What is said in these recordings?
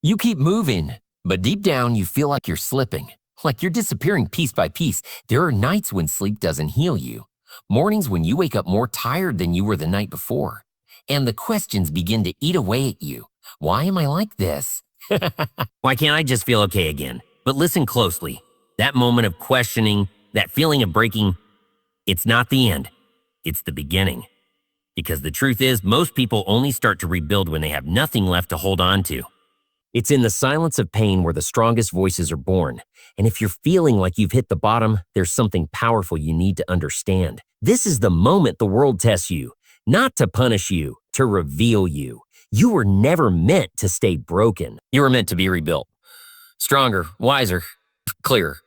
You keep moving, but deep down you feel like you're slipping, like you're disappearing piece by piece. There are nights when sleep doesn't heal you, mornings when you wake up more tired than you were the night before, and the questions begin to eat away at you. Why am I like this? Why can't I just feel okay again? But listen closely. That moment of questioning, that feeling of breaking, it's not the end. It's the beginning. Because the truth is, most people only start to rebuild when they have nothing left to hold on to. It's in the silence of pain where the strongest voices are born. And if you're feeling like you've hit the bottom, there's something powerful you need to understand. This is the moment the world tests you, not to punish you, to reveal you. You were never meant to stay broken. You were meant to be rebuilt. Stronger, wiser, clearer.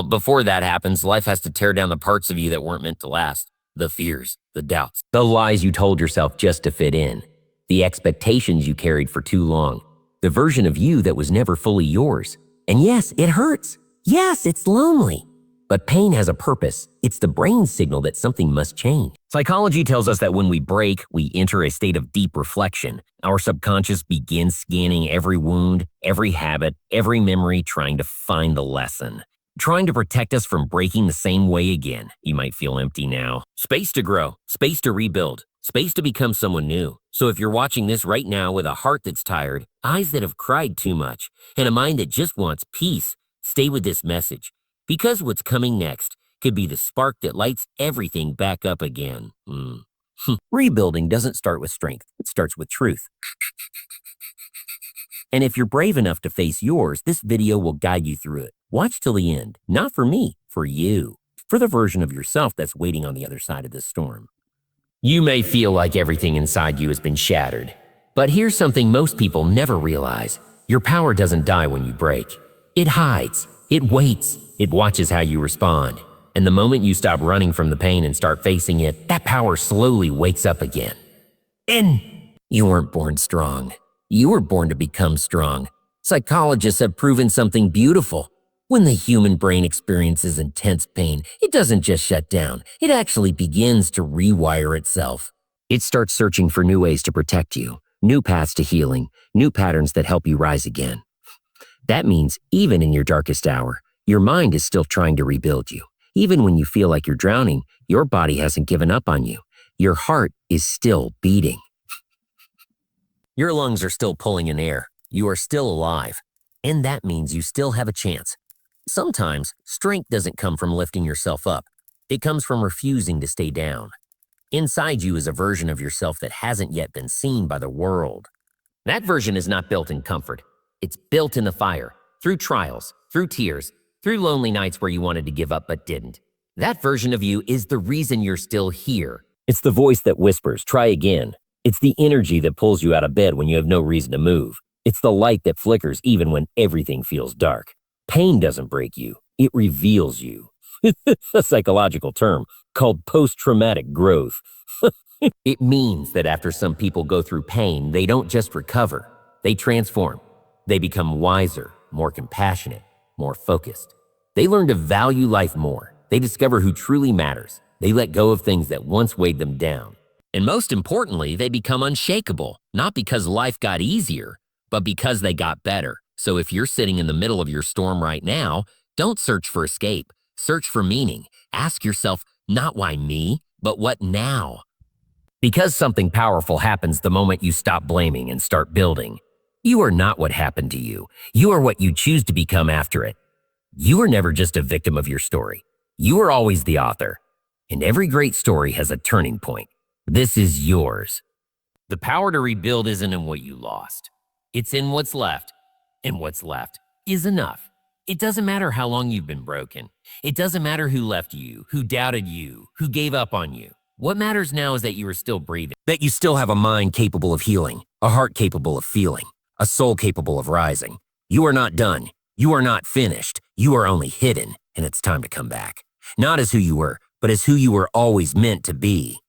Before that happens, life has to tear down the parts of you that weren't meant to last. The fears, the doubts. The lies you told yourself just to fit in. The expectations you carried for too long. The version of you that was never fully yours. And yes, it hurts. Yes, it's lonely. But pain has a purpose. It's the brain signal that something must change. Psychology tells us that when we break, we enter a state of deep reflection. Our subconscious begins scanning every wound, every habit, every memory, trying to find the lesson. Trying to protect us from breaking the same way again. You might feel empty now. Space to grow, space to rebuild, space to become someone new. So if you're watching this right now with a heart that's tired, eyes that have cried too much, and a mind that just wants peace, stay with this message. Because what's coming next could be the spark that lights everything back up again. Rebuilding doesn't start with strength. It starts with truth. And if you're brave enough to face yours, this video will guide you through it. Watch till the end. Not for me, for you. For the version of yourself that's waiting on the other side of this storm. You may feel like everything inside you has been shattered. But here's something most people never realize. Your power doesn't die when you break. It hides. It waits. It watches how you respond. And the moment you stop running from the pain and start facing it, that power slowly wakes up again. And you weren't born strong. You were born to become strong. Psychologists have proven something beautiful. When the human brain experiences intense pain, it doesn't just shut down. It actually begins to rewire itself. It starts searching for new ways to protect you, new paths to healing, new patterns that help you rise again. That means even in your darkest hour, your mind is still trying to rebuild you. Even when you feel like you're drowning, your body hasn't given up on you. Your heart is still beating. Your lungs are still pulling in air. You are still alive. And that means you still have a chance. Sometimes, strength doesn't come from lifting yourself up. It comes from refusing to stay down. Inside you is a version of yourself that hasn't yet been seen by the world. That version is not built in comfort. It's built in the fire, through trials, through tears, through lonely nights where you wanted to give up but didn't. That version of you is the reason you're still here. It's the voice that whispers, try again. It's the energy that pulls you out of bed when you have no reason to move. It's the light that flickers even when everything feels dark. Pain doesn't break you, it reveals you. It's a psychological term called post-traumatic growth. It means that after some people go through pain, they don't just recover, they transform. They become wiser, more compassionate, more focused. They learn to value life more. They discover who truly matters. They let go of things that once weighed them down. And most importantly, they become unshakable, not because life got easier, but because they got better. So if you're sitting in the middle of your storm right now, don't search for escape. Search for meaning. Ask yourself, not why me, but what now? Because something powerful happens the moment you stop blaming and start building. You are not what happened to you. You are what you choose to become after it. You are never just a victim of your story. You are always the author. And every great story has a turning point. This is yours. The power to rebuild isn't in what you lost. It's in what's left. And what's left is enough. It doesn't matter how long you've been broken. It doesn't matter who left you, who doubted you, who gave up on you. What matters now is that you are still breathing, that you still have a mind capable of healing, a heart capable of feeling, a soul capable of rising. You are not done. You are not finished. You are only hidden, and it's time to come back. Not as who you were, but as who you were always meant to be.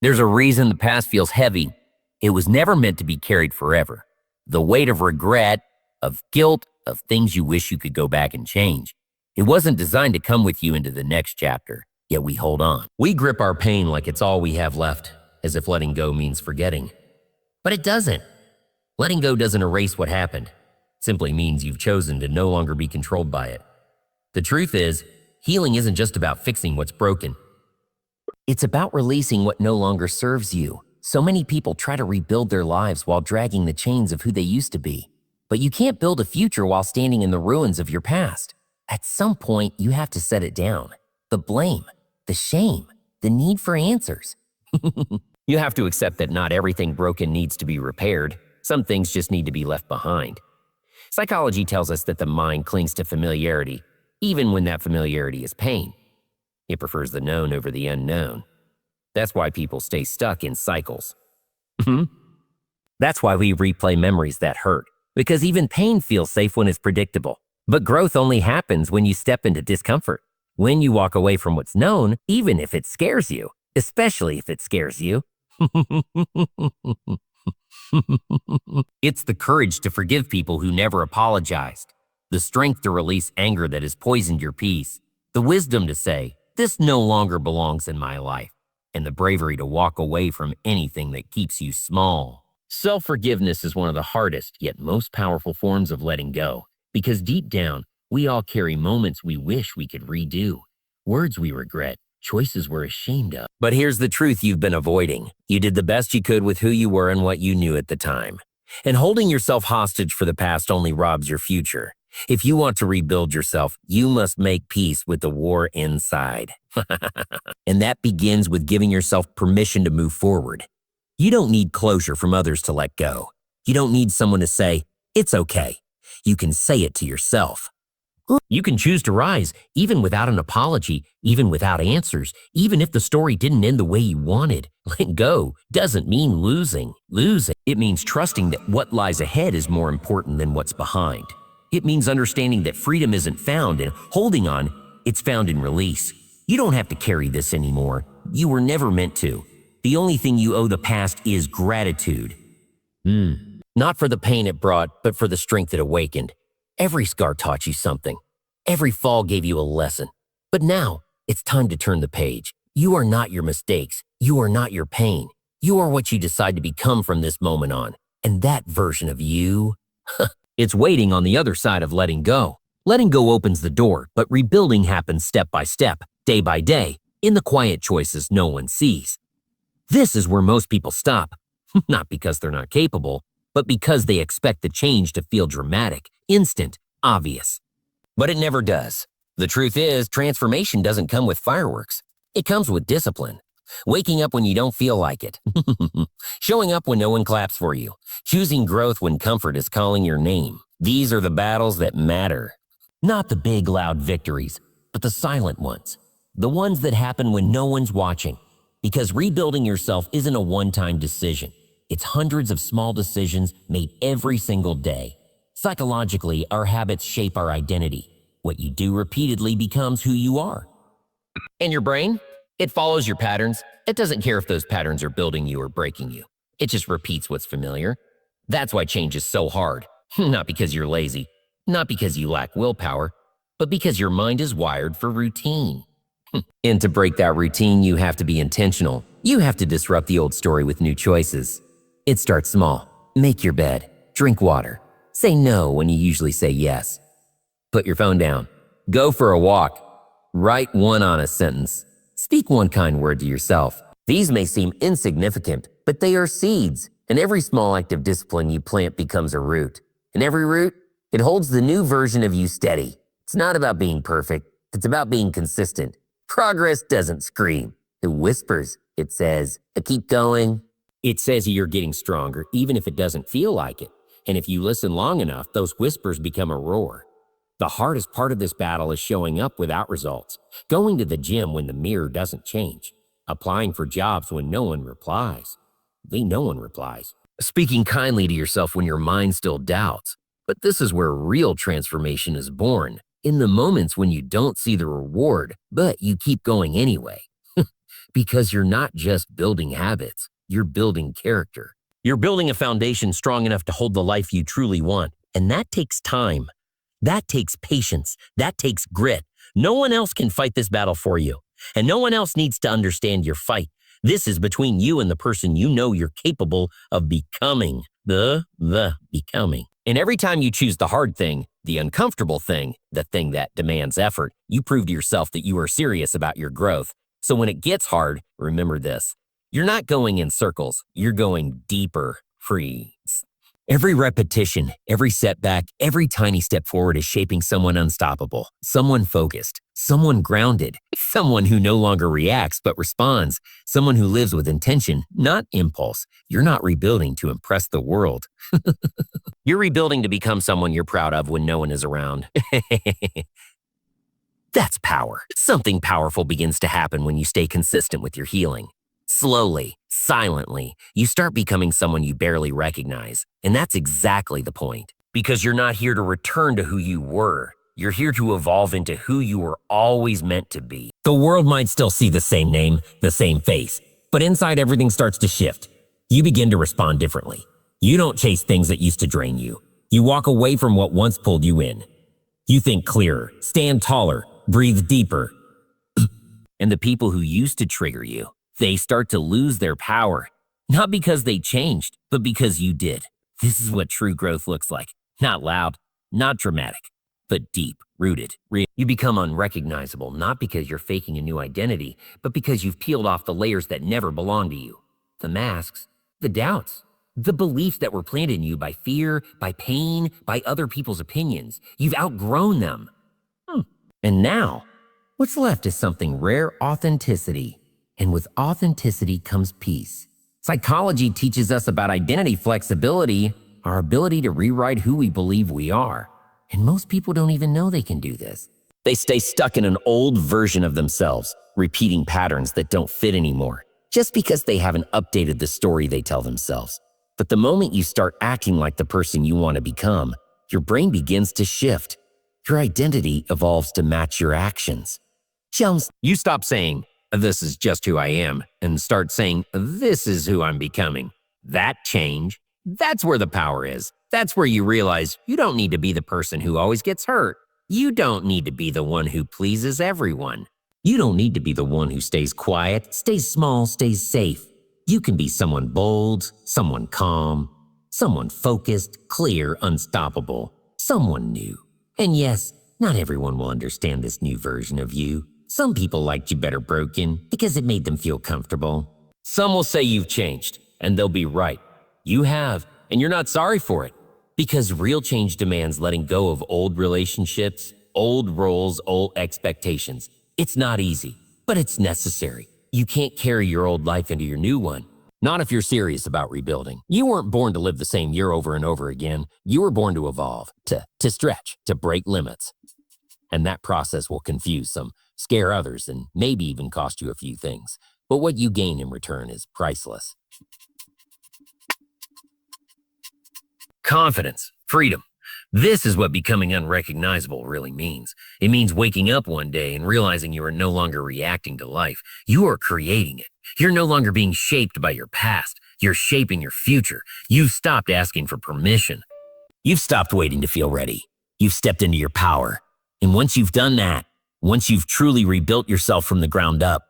There's a reason the past feels heavy. It was never meant to be carried forever. The weight of regret, of guilt, of things you wish you could go back and change. It wasn't designed to come with you into the next chapter, yet we hold on. We grip our pain like it's all we have left, as if letting go means forgetting. But it doesn't. Letting go doesn't erase what happened. It simply means you've chosen to no longer be controlled by it. The truth is, healing isn't just about fixing what's broken. It's about releasing what no longer serves you. So many people try to rebuild their lives while dragging the chains of who they used to be. But you can't build a future while standing in the ruins of your past. At some point, you have to set it down. The blame, the shame, the need for answers. You have to accept that not everything broken needs to be repaired. Some things just need to be left behind. Psychology tells us that the mind clings to familiarity, even when that familiarity is pain. It prefers the known over the unknown. That's why people stay stuck in cycles. That's why we replay memories that hurt, because even pain feels safe when it's predictable. But growth only happens when you step into discomfort, when you walk away from what's known, even if it scares you, especially if it scares you. It's the courage to forgive people who never apologized, the strength to release anger that has poisoned your peace, the wisdom to say, "This no longer belongs in my life," and the bravery to walk away from anything that keeps you small. Self-forgiveness is one of the hardest yet most powerful forms of letting go, because deep down, we all carry moments we wish we could redo, words we regret, choices we're ashamed of. But here's the truth you've been avoiding. You did the best you could with who you were and what you knew at the time. And holding yourself hostage for the past only robs your future. If you want to rebuild yourself, you must make peace with the war inside. And that begins with giving yourself permission to move forward. You don't need closure from others to let go. You don't need someone to say, "It's okay." You can say it to yourself. You can choose to rise, even without an apology, even without answers, even if the story didn't end the way you wanted. Letting go doesn't mean losing. It means trusting that what lies ahead is more important than what's behind. It means understanding that freedom isn't found in holding on, it's found in release. You don't have to carry this anymore. You were never meant to. The only thing you owe the past is gratitude. Not for the pain it brought, but for the strength it awakened. Every scar taught you something. Every fall gave you a lesson. But now, it's time to turn the page. You are not your mistakes. You are not your pain. You are what you decide to become from this moment on. And that version of you, it's waiting on the other side of letting go. Letting go opens the door, but rebuilding happens step by step, day by day, in the quiet choices no one sees. This is where most people stop. Not because they're not capable, but because they expect the change to feel dramatic, instant, obvious. But it never does. The truth is, transformation doesn't come with fireworks. It comes with discipline. Waking up when you don't feel like it. Showing up when no one claps for you. Choosing growth when comfort is calling your name. These are the battles that matter. Not the big, loud victories, but the silent ones. The ones that happen when no one's watching. Because rebuilding yourself isn't a one-time decision. It's hundreds of small decisions made every single day. Psychologically, our habits shape our identity. What you do repeatedly becomes who you are. And your brain? It follows your patterns. It doesn't care if those patterns are building you or breaking you. It just repeats what's familiar. That's why change is so hard. Not because you're lazy, not because you lack willpower, but because your mind is wired for routine. And to break that routine, you have to be intentional. You have to disrupt the old story with new choices. It starts small. Make your bed. Drink water. Say no when you usually say yes. Put your phone down. Go for a walk. Write one honest sentence. Speak one kind word to yourself. These may seem insignificant, but they are seeds. And every small act of discipline you plant becomes a root. And every root, it holds the new version of you steady. It's not about being perfect. It's about being consistent. Progress doesn't scream. It whispers. It says, keep going. It says you're getting stronger, even if it doesn't feel like it. And if you listen long enough, those whispers become a roar. The hardest part of this battle is showing up without results, going to the gym when the mirror doesn't change, applying for jobs when no one replies. No one replies. Speaking kindly to yourself when your mind still doubts. But this is where real transformation is born, in the moments when you don't see the reward, but you keep going anyway. Because you're not just building habits, you're building character. You're building a foundation strong enough to hold the life you truly want, and that takes time. That takes patience. That takes grit. No one else can fight this battle for you, and no one else needs to understand your fight. This is between you and the person you know you're capable of becoming. The becoming. And every time you choose the hard thing, the uncomfortable thing, the thing that demands effort, you prove to yourself that you are serious about your growth. So when it gets hard, remember this. You're not going in circles. You're going deeper. Freeze. Every repetition, every setback, every tiny step forward is shaping someone unstoppable, someone focused, someone grounded, someone who no longer reacts but responds, someone who lives with intention, not impulse. You're not rebuilding to impress the world. You're rebuilding to become someone you're proud of when no one is around. That's power. Something powerful begins to happen when you stay consistent with your healing. Slowly, silently, you start becoming someone you barely recognize. And that's exactly the point. Because you're not here to return to who you were. You're here to evolve into who you were always meant to be. The world might still see the same name, the same face, but inside everything starts to shift. You begin to respond differently. You don't chase things that used to drain you. You walk away from what once pulled you in. You think clearer, stand taller, breathe deeper. And the people who used to trigger you, they start to lose their power, not because they changed, but because you did. This is what true growth looks like. Not loud, not dramatic, but deep, rooted, real. You become unrecognizable, not because you're faking a new identity, but because you've peeled off the layers that never belonged to you. The masks, the doubts, the beliefs that were planted in you by fear, by pain, by other people's opinions. You've outgrown them. And now, what's left is something rare: authenticity. And with authenticity comes peace. Psychology teaches us about identity flexibility, our ability to rewrite who we believe we are. And most people don't even know they can do this. They stay stuck in an old version of themselves, repeating patterns that don't fit anymore, just because they haven't updated the story they tell themselves. But the moment you start acting like the person you want to become, your brain begins to shift. Your identity evolves to match your actions. You stop saying, "This is just who I am," and start saying, "This is who I'm becoming." That change, that's where the power is. That's where you realize you don't need to be the person who always gets hurt. You don't need to be the one who pleases everyone. You don't need to be the one who stays quiet, stays small, stays safe. You can be someone bold, someone calm, someone focused, clear, unstoppable, someone new. And yes, not everyone will understand this new version of you. Some people liked you better broken because it made them feel comfortable. Some will say you've changed, and they'll be right. You have, and you're not sorry for it. Because real change demands letting go of old relationships, old roles, old expectations. It's not easy, but it's necessary. You can't carry your old life into your new one. Not if you're serious about rebuilding. You weren't born to live the same year over and over again. You were born to evolve, to stretch, to break limits. And that process will confuse some, scare others, and maybe even cost you a few things. But what you gain in return is priceless. Confidence, freedom. This is what becoming unrecognizable really means. It means waking up one day and realizing you are no longer reacting to life. You are creating it. You're no longer being shaped by your past. You're shaping your future. You've stopped asking for permission. You've stopped waiting to feel ready. You've stepped into your power. And once you've done that, once you've truly rebuilt yourself from the ground up,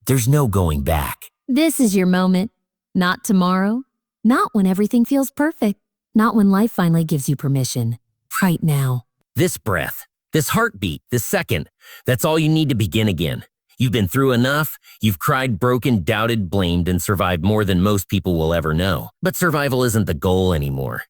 there's no going back. This is your moment. Not tomorrow. Not when everything feels perfect. Not when life finally gives you permission. Right now. This breath, this heartbeat, this second, that's all you need to begin again. You've been through enough. You've cried, broken, doubted, blamed, and survived more than most people will ever know. But survival isn't the goal anymore.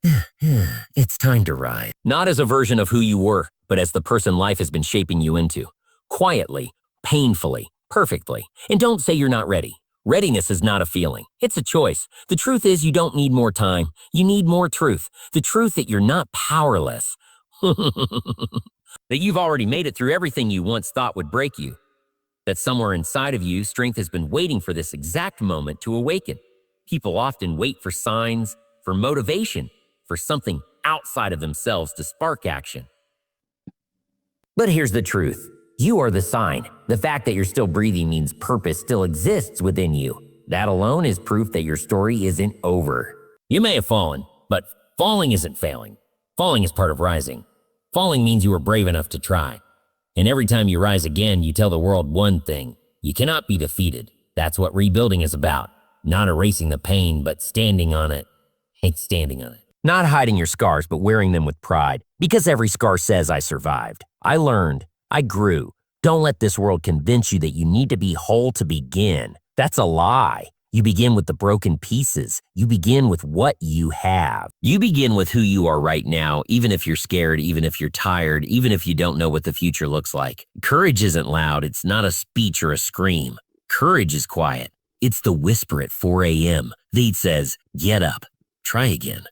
It's time to rise. Not as a version of who you were, but as the person life has been shaping you into. Quietly, painfully, perfectly. And don't say you're not ready. Readiness is not a feeling. It's a choice. The truth is you don't need more time. You need more truth. The truth that you're not powerless. That you've already made it through everything you once thought would break you. That somewhere inside of you, strength has been waiting for this exact moment to awaken. People often wait for signs, for motivation, for something outside of themselves to spark action. But here's the truth. You are the sign. The fact that you're still breathing means purpose still exists within you. That alone is proof that your story isn't over. You may have fallen, but falling isn't failing. Falling is part of rising. Falling means you were brave enough to try. And every time you rise again, you tell the world one thing: you cannot be defeated. That's what rebuilding is about. Not erasing the pain, but standing on it. Standing on it. Not hiding your scars, but wearing them with pride. Because every scar says I survived. I learned. I grew. Don't let this world convince you that you need to be whole to begin. That's a lie. You begin with the broken pieces. You begin with what you have. You begin with who you are right now, even if you're scared, even if you're tired, even if you don't know what the future looks like. Courage isn't loud. It's not a speech or a scream. Courage is quiet. It's the whisper at 4 a.m. that says, get up, try again.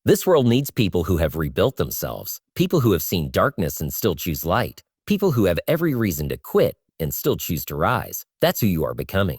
This world needs people who have rebuilt themselves, people who have seen darkness and still choose light, people who have every reason to quit and still choose to rise. That's who you are becoming.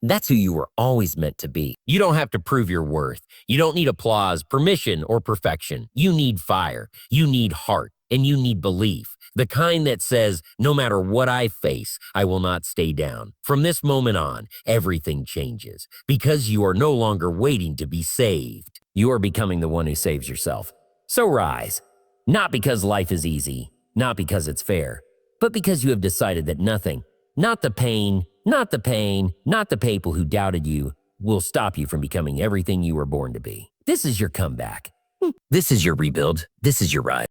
That's who you were always meant to be. You don't have to prove your worth. You don't need applause, permission, or perfection. You need fire. You need heart. And you need belief. The kind that says, no matter what I face, I will not stay down. From this moment on, everything changes because you are no longer waiting to be saved. You are becoming the one who saves yourself. So rise. Not because life is easy, not because it's fair, but because you have decided that nothing, not the pain, not the people who doubted you, will stop you from becoming everything you were born to be. This is your comeback. This is your rebuild. This is your rise.